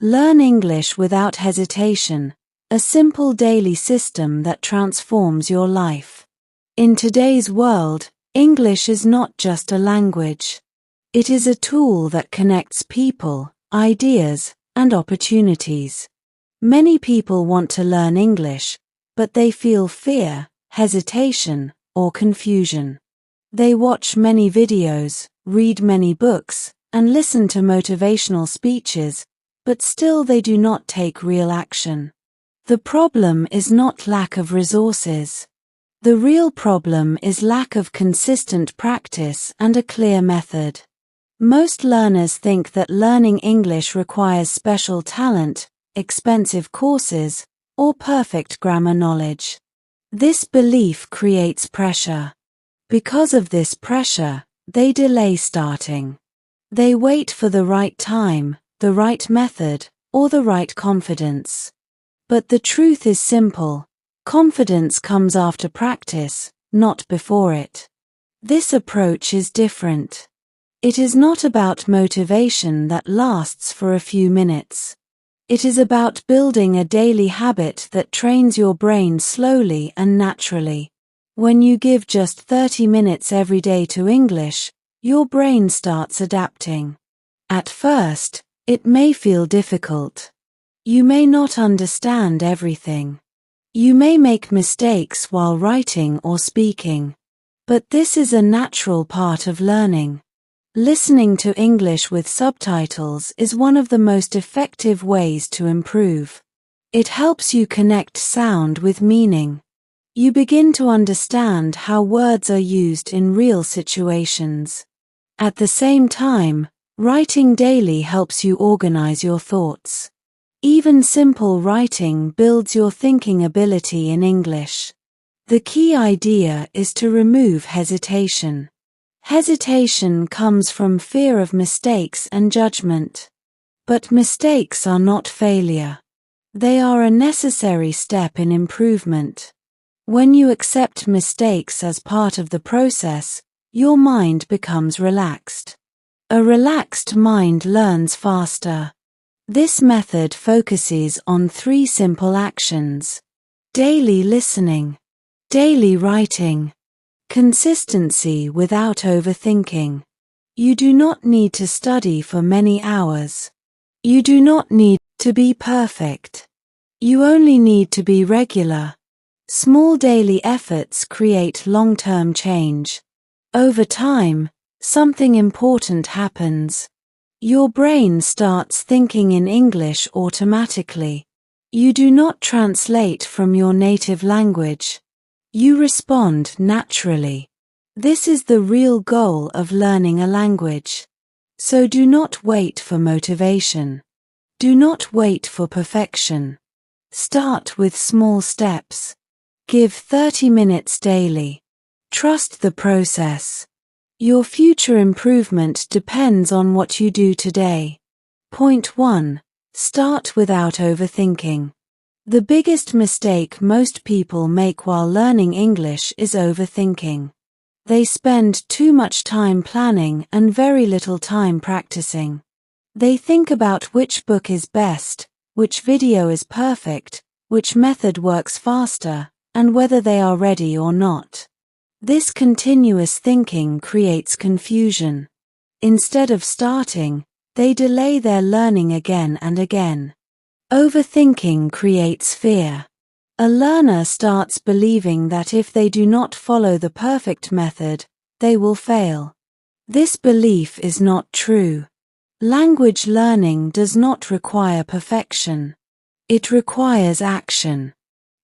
Learn English without hesitation, a simple daily system that transforms your life. In today's world, English is not just a language. It is a tool that connects people, ideas, and opportunities. Many people want to learn English, but they feel fear, hesitation, or confusion. They watch many videos, read many books, and listen to motivational speeches, but still they do not take real action. The problem is not lack of resources. The real problem is lack of consistent practice and a clear method. Most learners think that learning English requires special talent, expensive courses, or perfect grammar knowledge. This belief creates pressure. Because of this pressure, they delay starting. They wait for the right time, the right method, or the right confidence. But the truth is simple. Confidence comes after practice, not before it. This approach is different. It is not about motivation that lasts for a few minutes. It is about building a daily habit that trains your brain slowly and naturally. When you give just 30 minutes every day to English, your brain starts adapting. At first, it may feel difficult. You may not understand everything. You may make mistakes while writing or speaking. But this is a natural part of learning. Listening to English with subtitles is one of the most effective ways to improve. It helps you connect sound with meaning. You begin to understand how words are used in real situations. At the same time, writing daily helps you organize your thoughts. Even simple writing builds your thinking ability in English. The key idea is to remove hesitation. Hesitation comes from fear of mistakes and judgment. But mistakes are not failure. They are a necessary step in improvement. When you accept mistakes as part of the process, your mind becomes relaxed. A relaxed mind learns faster. This method focuses on 3 simple actions: daily listening, daily writing, consistency without overthinking. You do not need to study for many hours. You do not need to be perfect. You only need to be regular. Small daily efforts create long-term change. Over time, something important happens. Your brain starts thinking in English automatically. You do not translate from your native language. You respond naturally. This is the real goal of learning a language. So do not wait for motivation. Do not wait for perfection. Start with small steps. Give 30 minutes daily. Trust the process. Your future improvement depends on what you do today. Point 1. Start without overthinking. The biggest mistake most people make while learning English is overthinking. They spend too much time planning and very little time practicing. They think about which book is best, which video is perfect, which method works faster, and whether they are ready or not. This continuous thinking creates confusion. Instead of starting, they delay their learning again and again. Overthinking creates fear. A learner starts believing that if they do not follow the perfect method, they will fail. This belief is not true. Language learning does not require perfection. It requires action.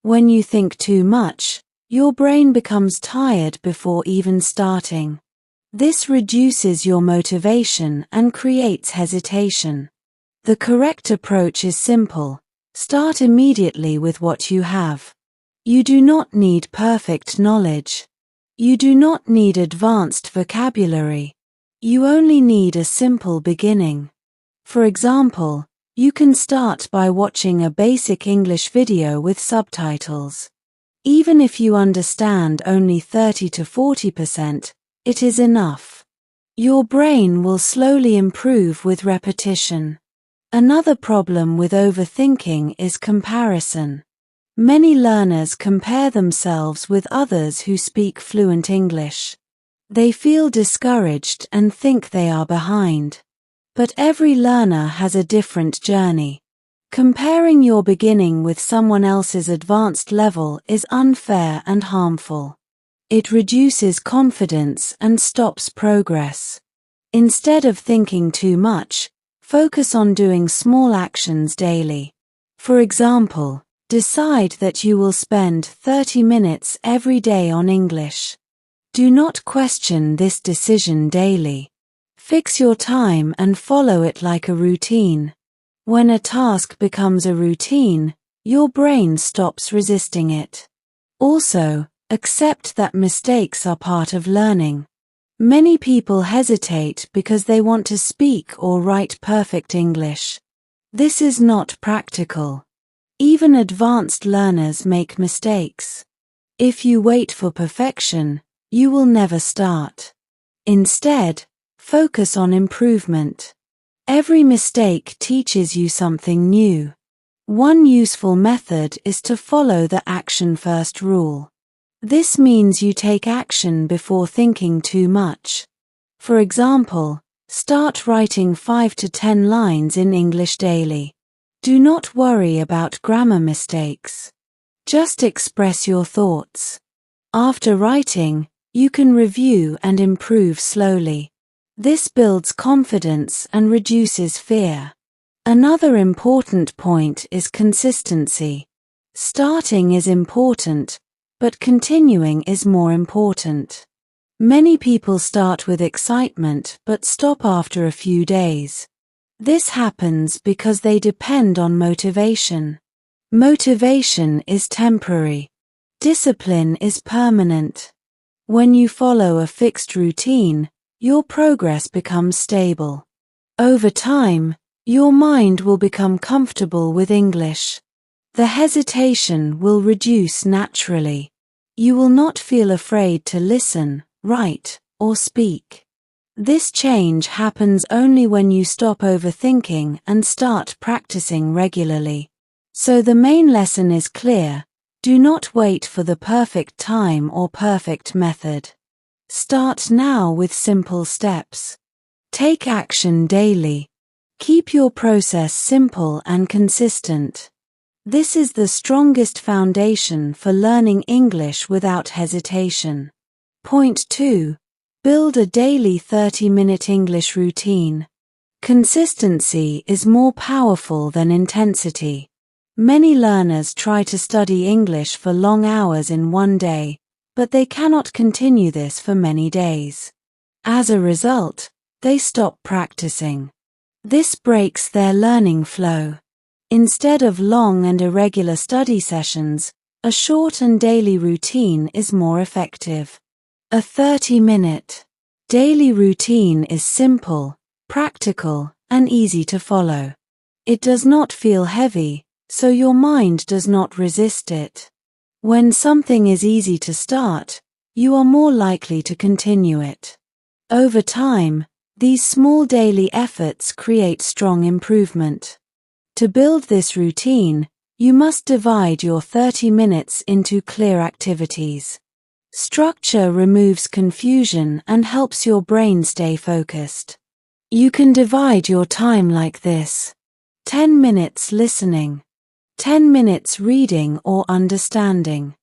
When you think too much, your brain becomes tired before even starting. This reduces your motivation and creates hesitation. The correct approach is simple. Start immediately with what you have. You do not need perfect knowledge. You do not need advanced vocabulary. You only need a simple beginning. For example, you can start by watching a basic English video with subtitles. Even if you understand only 30 to 40%, it is enough. Your brain will slowly improve with repetition. Another problem with overthinking is comparison. Many learners compare themselves with others who speak fluent English. They feel discouraged and think they are behind. But every learner has a different journey. Comparing your beginning with someone else's advanced level is unfair and harmful. It reduces confidence and stops progress. Instead of thinking too much, focus on doing small actions daily. For example, decide that you will spend 30 minutes every day on English. Do not question this decision daily. Fix your time and follow it like a routine. When a task becomes a routine, your brain stops resisting it. Also, accept that mistakes are part of learning. Many people hesitate because they want to speak or write perfect English. This is not practical. Even advanced learners make mistakes. If you wait for perfection, you will never start. Instead, focus on improvement. Every mistake teaches you something new. One useful method is to follow the action first rule. This means you take action before thinking too much. For example, start writing 5 to 10 lines in English daily. Do not worry about grammar mistakes. Just express your thoughts. After writing, you can review and improve slowly. This builds confidence and reduces fear. Another important point is consistency. Starting is important, but continuing is more important. Many people start with excitement but stop after a few days. This happens because they depend on motivation. Motivation is temporary. Discipline is permanent. When you follow a fixed routine, your progress becomes stable. Over time, your mind will become comfortable with English. The hesitation will reduce naturally. You will not feel afraid to listen, write, or speak. This change happens only when you stop overthinking and start practicing regularly. So the main lesson is clear: do not wait for the perfect time or perfect method. Start now with simple steps. Take action daily. Keep your process simple and consistent. This is the strongest foundation for learning English without hesitation. Point 2. Build a daily 30-minute English routine. Consistency is more powerful than intensity. Many learners try to study English for long hours in one day, but they cannot continue this for many days. As a result, they stop practicing. This breaks their learning flow. Instead of long and irregular study sessions, a short and daily routine is more effective. A 30-minute daily routine is simple, practical, and easy to follow. It does not feel heavy, so your mind does not resist it. When something is easy to start, you are more likely to continue it. Over time, these small daily efforts create strong improvement. To build this routine, you must divide your 30 minutes into clear activities. Structure removes confusion and helps your brain stay focused. You can divide your time like this: 10 minutes listening, 10 minutes reading or understanding,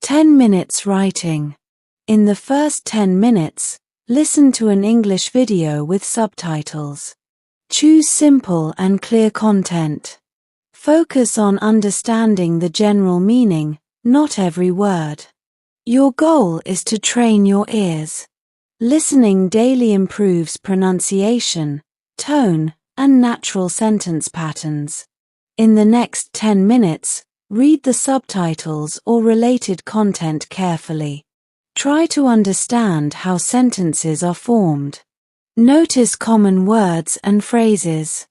10 minutes writing. In the first 10 minutes, listen to an English video with subtitles. Choose simple and clear content. Focus on understanding the general meaning, not every word. Your goal is to train your ears. Listening daily improves pronunciation, tone, and natural sentence patterns. In the next 10 minutes, read the subtitles or related content carefully. Try to understand how sentences are formed. Notice common words and phrases.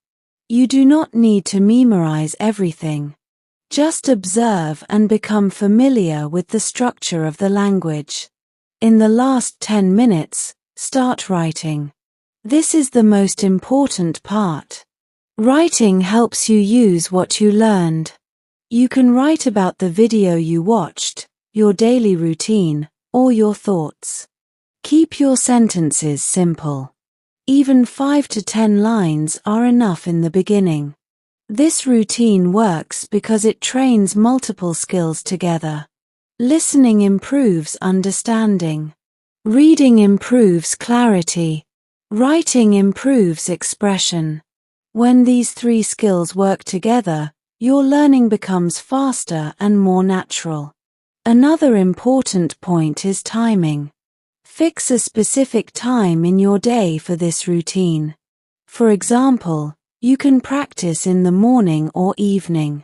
You do not need to memorize everything. Just observe and become familiar with the structure of the language. In the last 10 minutes, start writing. This is the most important part. Writing helps you use what you learned. You can write about the video you watched, your daily routine, or your thoughts. Keep your sentences simple. Even 5 to 10 lines are enough in the beginning. This routine works because it trains multiple skills together. Listening improves understanding. Reading improves clarity. Writing improves expression. When these 3 skills work together, your learning becomes faster and more natural. Another important point is timing. Fix a specific time in your day for this routine. For example, you can practice in the morning or evening.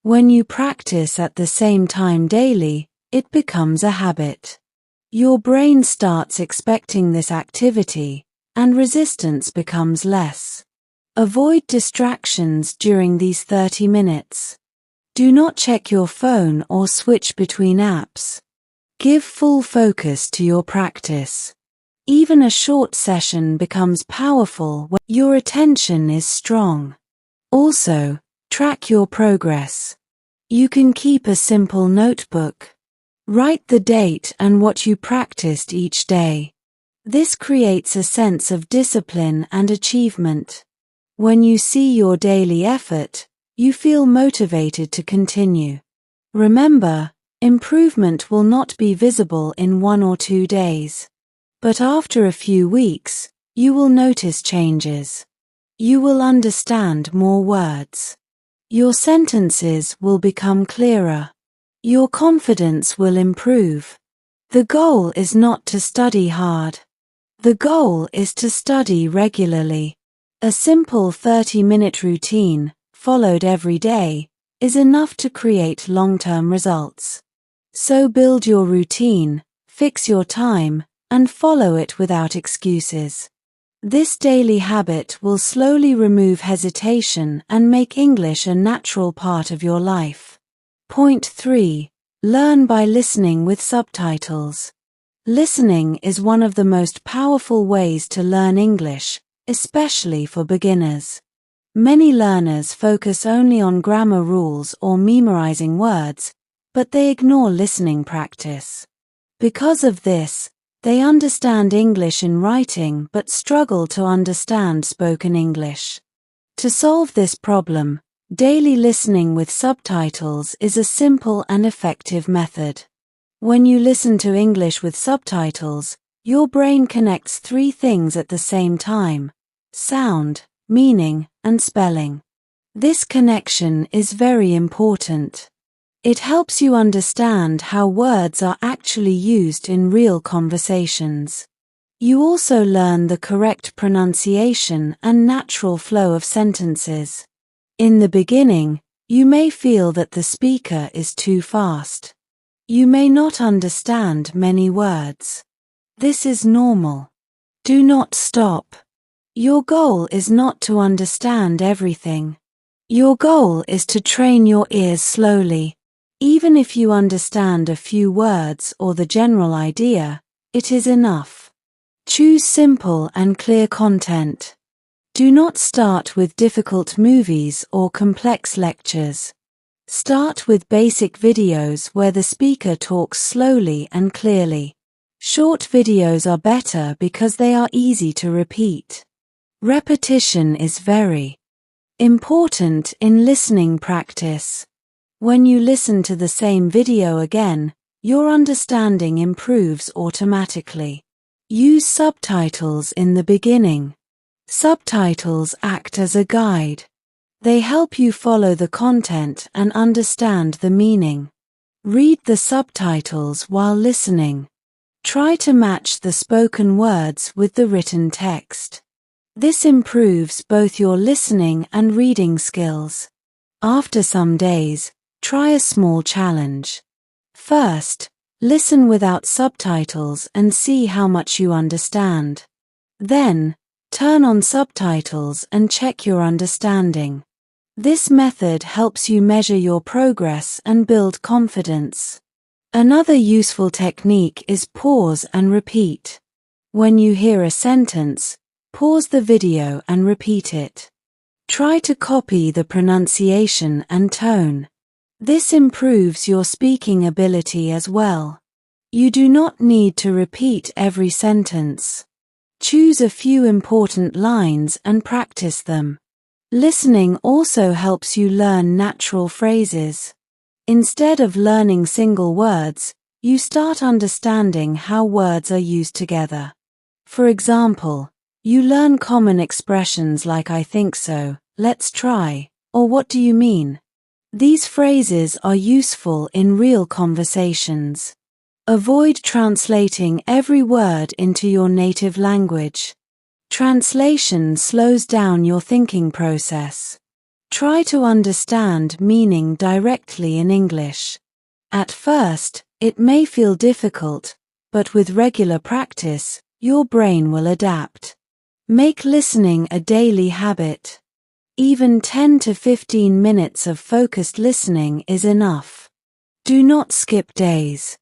When you practice at the same time daily, it becomes a habit. Your brain starts expecting this activity, and resistance becomes less. Avoid distractions during these 30 minutes. Do not check your phone or switch between apps. Give full focus to your practice. Even a short session becomes powerful when your attention is strong. Also, track your progress. You can keep a simple notebook. Write the date and what you practiced each day. This creates a sense of discipline and achievement. When you see your daily effort, you feel motivated to continue. Remember, improvement will not be visible in 1 or 2 days. But after a few weeks, you will notice changes. You will understand more words. Your sentences will become clearer. Your confidence will improve. The goal is not to study hard. The goal is to study regularly. A simple 30-minute routine, followed every day, is enough to create long-term results. So build your routine, fix your time, and follow it without excuses. This daily habit will slowly remove hesitation and make English a natural part of your life. Point 3. Learn by listening with subtitles. Listening is one of the most powerful ways to learn English, especially for beginners. Many learners focus only on grammar rules or memorizing words, but they ignore listening practice. Because of this, they understand English in writing but struggle to understand spoken English. To solve this problem, daily listening with subtitles is a simple and effective method. When you listen to English with subtitles, your brain connects 3 things at the same time: sound, meaning, and spelling. This connection is very important. It helps you understand how words are actually used in real conversations. You also learn the correct pronunciation and natural flow of sentences. In the beginning, you may feel that the speaker is too fast. You may not understand many words. This is normal. Do not stop. Your goal is not to understand everything. Your goal is to train your ears slowly. Even if you understand a few words or the general idea, it is enough. Choose simple and clear content. Do not start with difficult movies or complex lectures. Start with basic videos where the speaker talks slowly and clearly. Short videos are better because they are easy to repeat. Repetition is very important in listening practice. When you listen to the same video again, your understanding improves automatically. Use subtitles in the beginning. Subtitles act as a guide. They help you follow the content and understand the meaning. Read the subtitles while listening. Try to match the spoken words with the written text. This improves both your listening and reading skills. After some days, try a small challenge. First, listen without subtitles and see how much you understand. Then, turn on subtitles and check your understanding. This method helps you measure your progress and build confidence. Another useful technique is pause and repeat. When you hear a sentence, pause the video and repeat it. Try to copy the pronunciation and tone. This improves your speaking ability as well. You do not need to repeat every sentence. Choose a few important lines and practice them. Listening also helps you learn natural phrases. Instead of learning single words, you start understanding how words are used together. For example, you learn common expressions like "I think so," "let's try," or "what do you mean?" These phrases are useful in real conversations. Avoid translating every word into your native language. Translation slows down your thinking process. Try to understand meaning directly in English. At first, it may feel difficult, but with regular practice, your brain will adapt. Make listening a daily habit. Even 10 to 15 minutes of focused listening is enough. Do not skip days.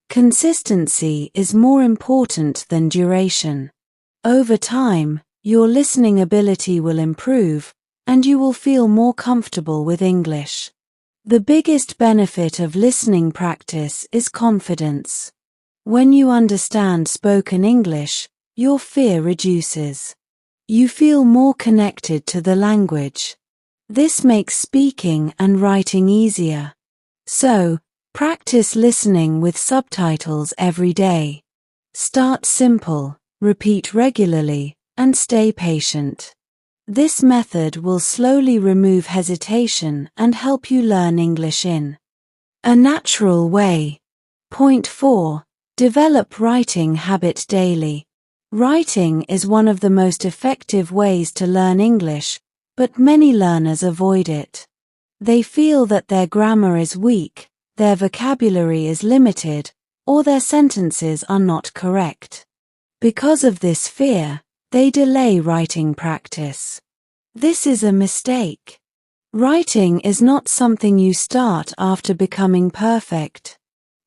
Consistency is more important than duration. Over time, your listening ability will improve, and you will feel more comfortable with English. The biggest benefit of listening practice is confidence. When you understand spoken English, your fear reduces. You feel more connected to the language. This makes speaking and writing easier. So, practice listening with subtitles every day. Start simple, repeat regularly, and stay patient. This method will slowly remove hesitation and help you learn English in a natural way. Point 4. Develop writing habit daily. Writing is one of the most effective ways to learn English, but many learners avoid it. They feel that their grammar is weak, their vocabulary is limited, or their sentences are not correct. Because of this fear, they delay writing practice. This is a mistake. Writing is not something you start after becoming perfect.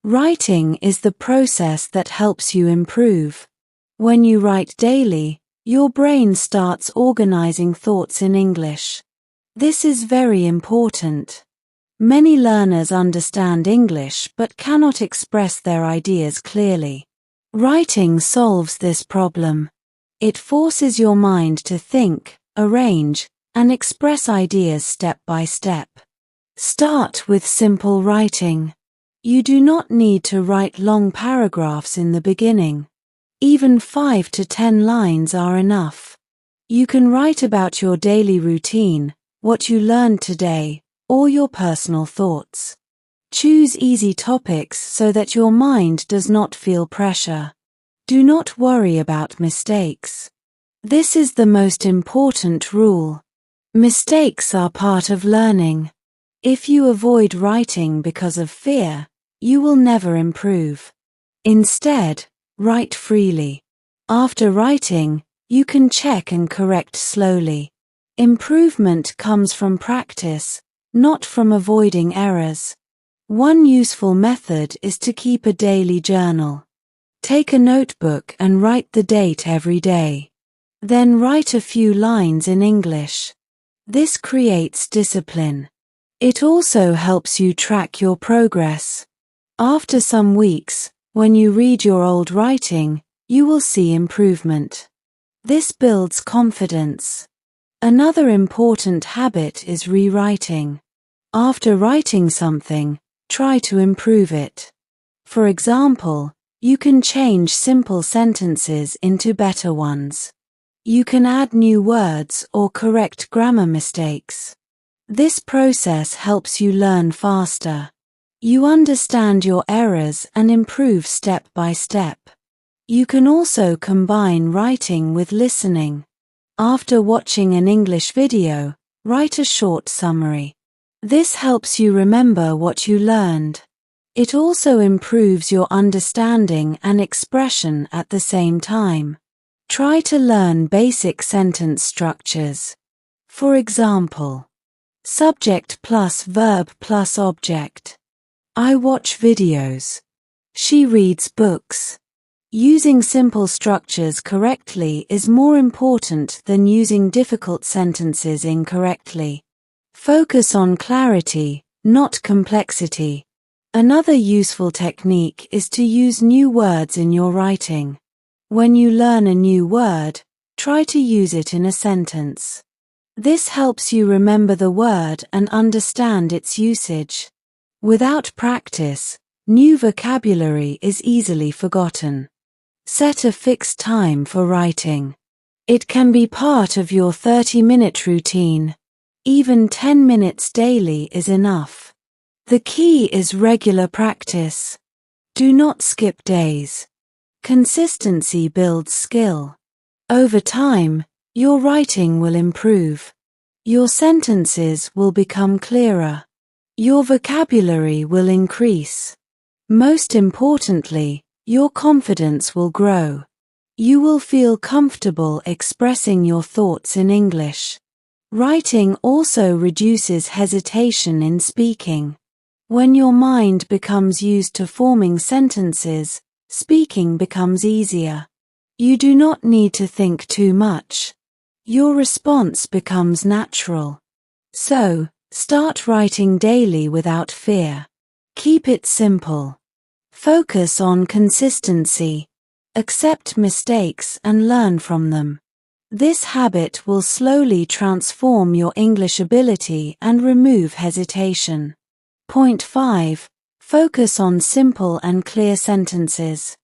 Writing is the process that helps you improve. When you write daily, your brain starts organizing thoughts in English. This is very important. Many learners understand English but cannot express their ideas clearly. Writing solves this problem. It forces your mind to think, arrange, and express ideas step by step. Start with simple writing. You do not need to write long paragraphs in the beginning. Even 5 to 10 lines are enough. You can write about your daily routine, what you learned today, or your personal thoughts. Choose easy topics so that your mind does not feel pressure. Do not worry about mistakes. This is the most important rule. Mistakes are part of learning. If you avoid writing because of fear, you will never improve. Instead, write freely. After writing, you can check and correct slowly. Improvement comes from practice, not from avoiding errors. One useful method is to keep a daily journal. Take a notebook and write the date every day. Then write a few lines in English. This creates discipline. It also helps you track your progress. After some weeks, when you read your old writing, you will see improvement. This builds confidence. Another important habit is rewriting. After writing something, try to improve it. For example, you can change simple sentences into better ones. You can add new words or correct grammar mistakes. This process helps you learn faster. You understand your errors and improve step by step. You can also combine writing with listening. After watching an English video, write a short summary. This helps you remember what you learned. It also improves your understanding and expression at the same time. Try to learn basic sentence structures. For example, subject plus verb plus object. I watch videos. She reads books. Using simple structures correctly is more important than using difficult sentences incorrectly. Focus on clarity, not complexity. Another useful technique is to use new words in your writing. When you learn a new word, try to use it in a sentence. This helps you remember the word and understand its usage. Without practice, new vocabulary is easily forgotten. Set a fixed time for writing. It can be part of your 30-minute routine. Even 10 minutes daily is enough. The key is regular practice. Do not skip days. Consistency builds skill. Over time, your writing will improve. Your sentences will become clearer. Your vocabulary will increase. Most importantly, your confidence will grow. You will feel comfortable expressing your thoughts in English. Writing also reduces hesitation in speaking. When your mind becomes used to forming sentences, speaking becomes easier. You do not need to think too much. Your response becomes natural. So, start writing daily without fear. Keep it simple. Focus on consistency. Accept mistakes and learn from them. This habit will slowly transform your English ability and remove hesitation. Point 5. Focus on simple and clear sentences.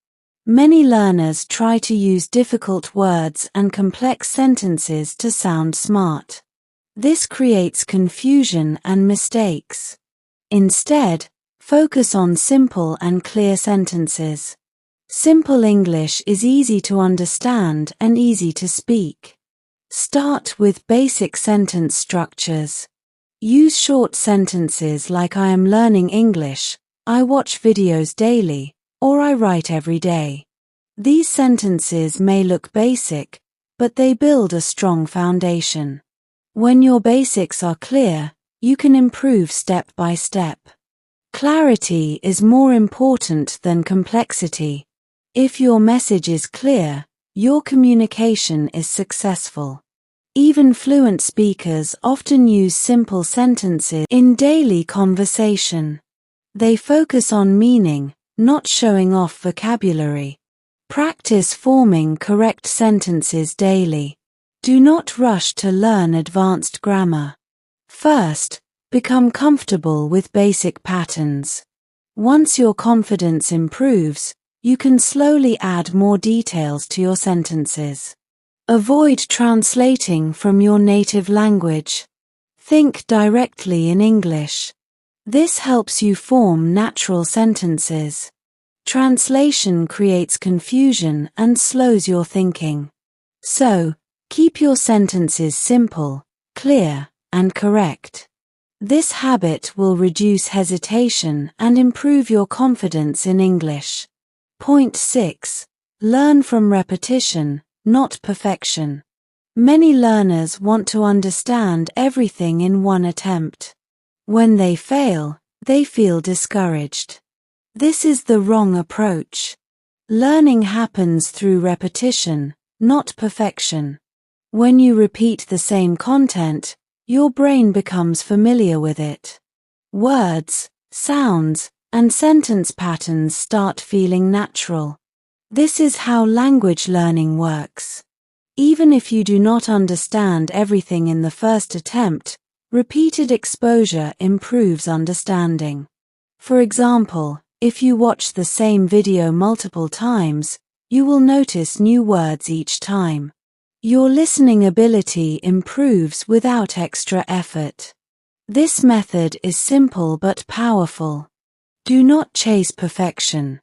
Many learners try to use difficult words and complex sentences to sound smart. This creates confusion and mistakes. Instead, focus on simple and clear sentences. Simple English is easy to understand and easy to speak. Start with basic sentence structures. Use short sentences like I am learning English, I watch videos daily, or I write every day. These sentences may look basic, but they build a strong foundation. When your basics are clear, you can improve step by step. Clarity is more important than complexity. If your message is clear, your communication is successful. Even fluent speakers often use simple sentences in daily conversation. They focus on meaning, not showing off vocabulary. Practice forming correct sentences daily. Do not rush to learn advanced grammar. First, become comfortable with basic patterns. Once your confidence improves, you can slowly add more details to your sentences. Avoid translating from your native language. Think directly in English. This helps you form natural sentences. Translation creates confusion and slows your thinking. So, keep your sentences simple, clear, and correct. This habit will reduce hesitation and improve your confidence in English. Point 6. Learn from repetition, not perfection. Many learners want to understand everything in one attempt. When they fail, they feel discouraged. This is the wrong approach. Learning happens through repetition, not perfection. When you repeat the same content, your brain becomes familiar with it. Words, sounds, and sentence patterns start feeling natural. This is how language learning works. Even if you do not understand everything in the first attempt, repeated exposure improves understanding. For example, if you watch the same video multiple times, you will notice new words each time. Your listening ability improves without extra effort. This method is simple but powerful. Do not chase perfection.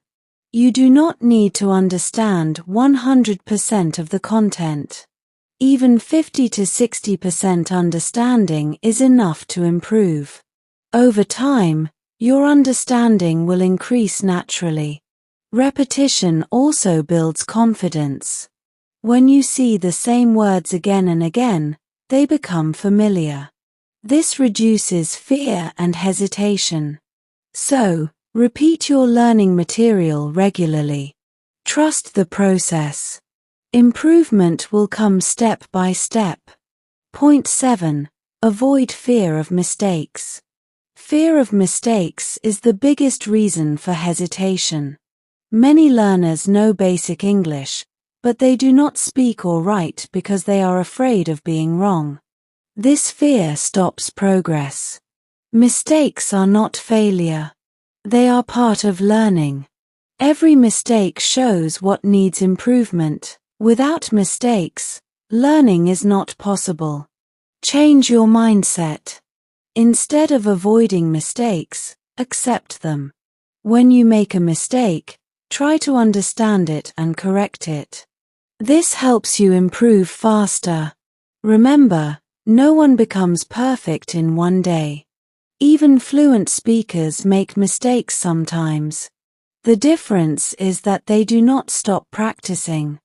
You do not need to understand 100% of the content. Even 50 to 60% understanding is enough to improve. Over time, your understanding will increase naturally. Repetition also builds confidence. When you see the same words again and again, they become familiar. This reduces fear and hesitation. So, repeat your learning material regularly. Trust the process. Improvement will come step by step. Point 7. Avoid fear of mistakes. Fear of mistakes is the biggest reason for hesitation. Many learners know basic English, but they do not speak or write because they are afraid of being wrong. This fear stops progress. Mistakes are not failure. They are part of learning. Every mistake shows what needs improvement. Without mistakes, learning is not possible. Change your mindset. Instead of avoiding mistakes, accept them. When you make a mistake, try to understand it and correct it. This helps you improve faster. Remember, no one becomes perfect in one day. Even fluent speakers make mistakes sometimes. The difference is that they do not stop practicing.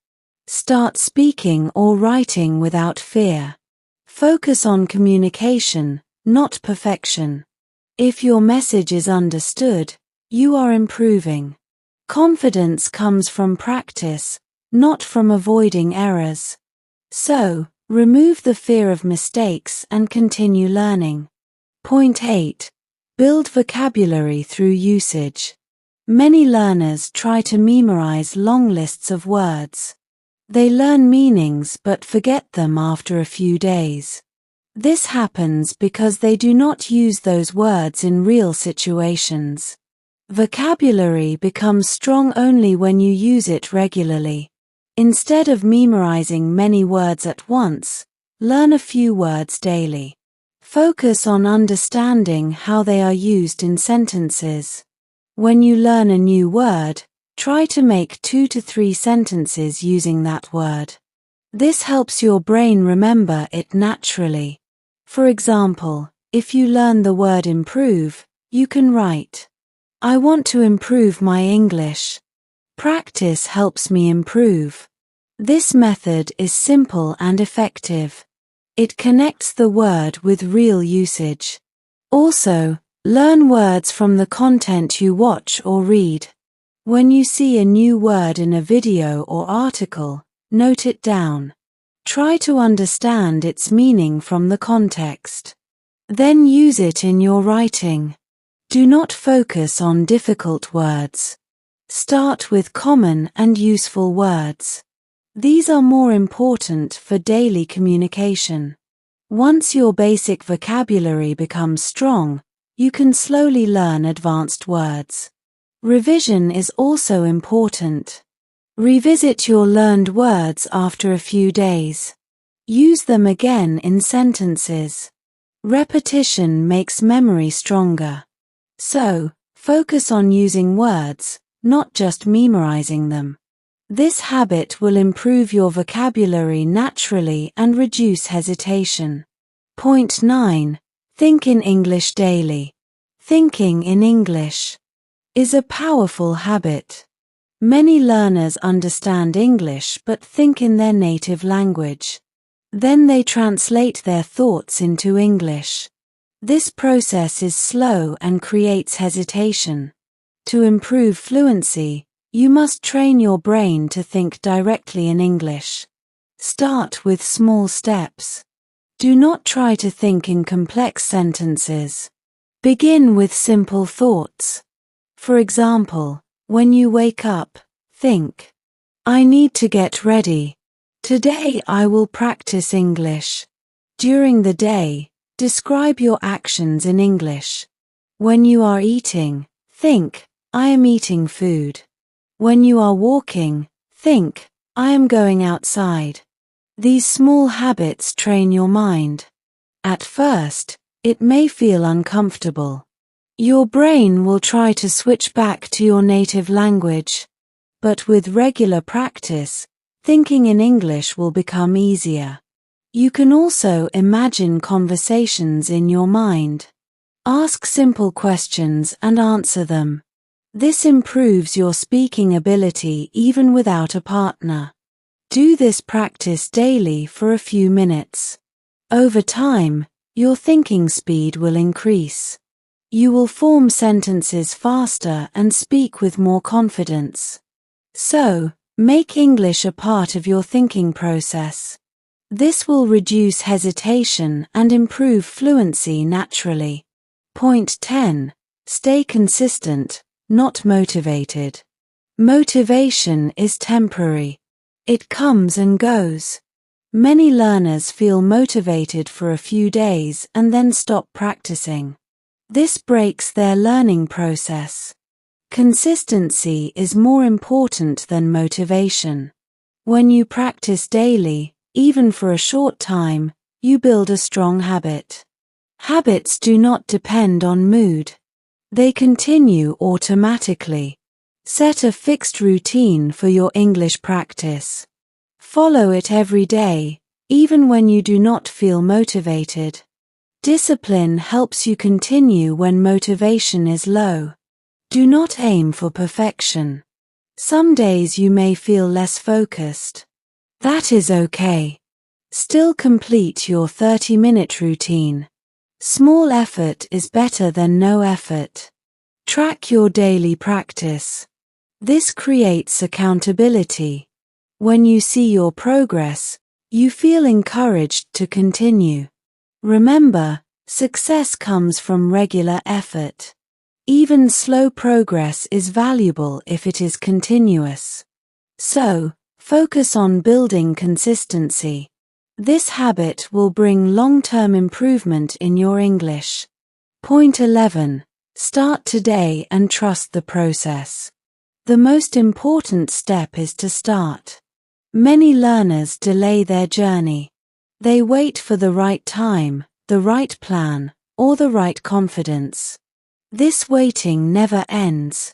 Start speaking or writing without fear. Focus on communication, not perfection. If your message is understood, you are improving. Confidence comes from practice, not from avoiding errors. So, remove the fear of mistakes and continue learning. Point 8. Build vocabulary through usage. Many learners try to memorize long lists of words. They learn meanings but forget them after a few days. This happens because they do not use those words in real situations. Vocabulary becomes strong only when you use it regularly. Instead of memorizing many words at once, learn a few words daily. Focus on understanding how they are used in sentences. When you learn a new word, try to make 2 to 3 sentences using that word. This helps your brain remember it naturally. For example, if you learn the word improve, you can write, I want to improve my English. Practice helps me improve. This method is simple and effective. It connects the word with real usage. Also, learn words from the content you watch or read. When you see a new word in a video or article, note it down. Try to understand its meaning from the context. Then use it in your writing. Do not focus on difficult words. Start with common and useful words. These are more important for daily communication. Once your basic vocabulary becomes strong, you can slowly learn advanced words. Revision is also important. Revisit your learned words after a few days. Use them again in sentences. Repetition makes memory stronger. So, focus on using words, not just memorizing them. This habit will improve your vocabulary naturally and reduce hesitation. Point 9. Think in English daily. Thinking in English is a powerful habit. Many learners understand English but think in their native language. Then they translate their thoughts into English. This process is slow and creates hesitation. To improve fluency, you must train your brain to think directly in English. Start with small steps. Do not try to think in complex sentences. Begin with simple thoughts. For example, when you wake up, think, I need to get ready. Today I will practice English. During the day, describe your actions in English. When you are eating, think, I am eating food. When you are walking, think, I am going outside. These small habits train your mind. At first, it may feel uncomfortable. Your brain will try to switch back to your native language. But with regular practice, thinking in English will become easier. You can also imagine conversations in your mind. Ask simple questions and answer them. This improves your speaking ability even without a partner. Do this practice daily for a few minutes. Over time, your thinking speed will increase. You will form sentences faster and speak with more confidence. So, make English a part of your thinking process. This will reduce hesitation and improve fluency naturally. Point 10. Stay consistent, not motivated. Motivation is temporary. It comes and goes. Many learners feel motivated for a few days and then stop practicing. This breaks their learning process. Consistency is more important than motivation. When you practice daily, even for a short time, you build a strong habit. Habits do not depend on mood. They continue automatically. Set a fixed routine for your English practice. Follow it every day, even when you do not feel motivated. Discipline helps you continue when motivation is low. Do not aim for perfection. Some days you may feel less focused. That is okay. Still complete your 30-minute routine. Small effort is better than no effort. Track your daily practice. This creates accountability. When you see your progress, you feel encouraged to continue. Remember, success comes from regular effort. Even slow progress is valuable if it is continuous. So, focus on building consistency. This habit will bring long-term improvement in your English. Point 11. Start today and trust the process. The most important step is to start. Many learners delay their journey. They wait for the right time, the right plan, or the right confidence. This waiting never ends.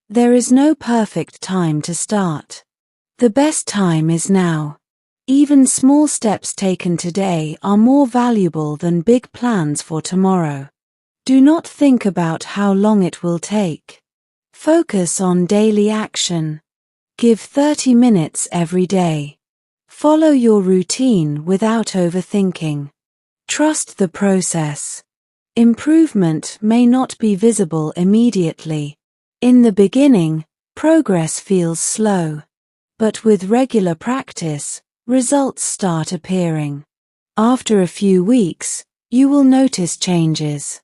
There is no perfect time to start. The best time is now. Even small steps taken today are more valuable than big plans for tomorrow. Do not think about how long it will take. Focus on daily action. Give 30 minutes every day. Follow your routine without overthinking. Trust the process. Improvement may not be visible immediately. In the beginning, progress feels slow. But with regular practice, results start appearing. After a few weeks, you will notice changes.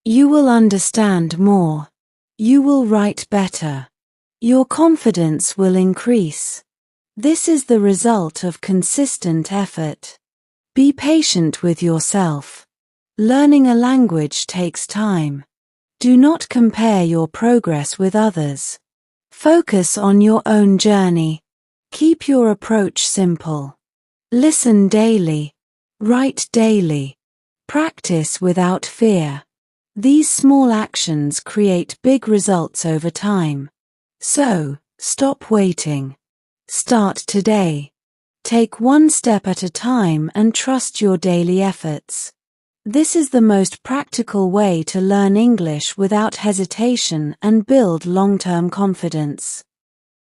You will understand more. You will write better. Your confidence will increase. This is the result of consistent effort. Be patient with yourself. Learning a language takes time. Do not compare your progress with others. Focus on your own journey. Keep your approach simple. Listen daily. Write daily. Practice without fear. These small actions create big results over time. So, stop waiting. Start today. Take one step at a time and trust your daily efforts. This is the most practical way to learn English without hesitation and build long-term confidence.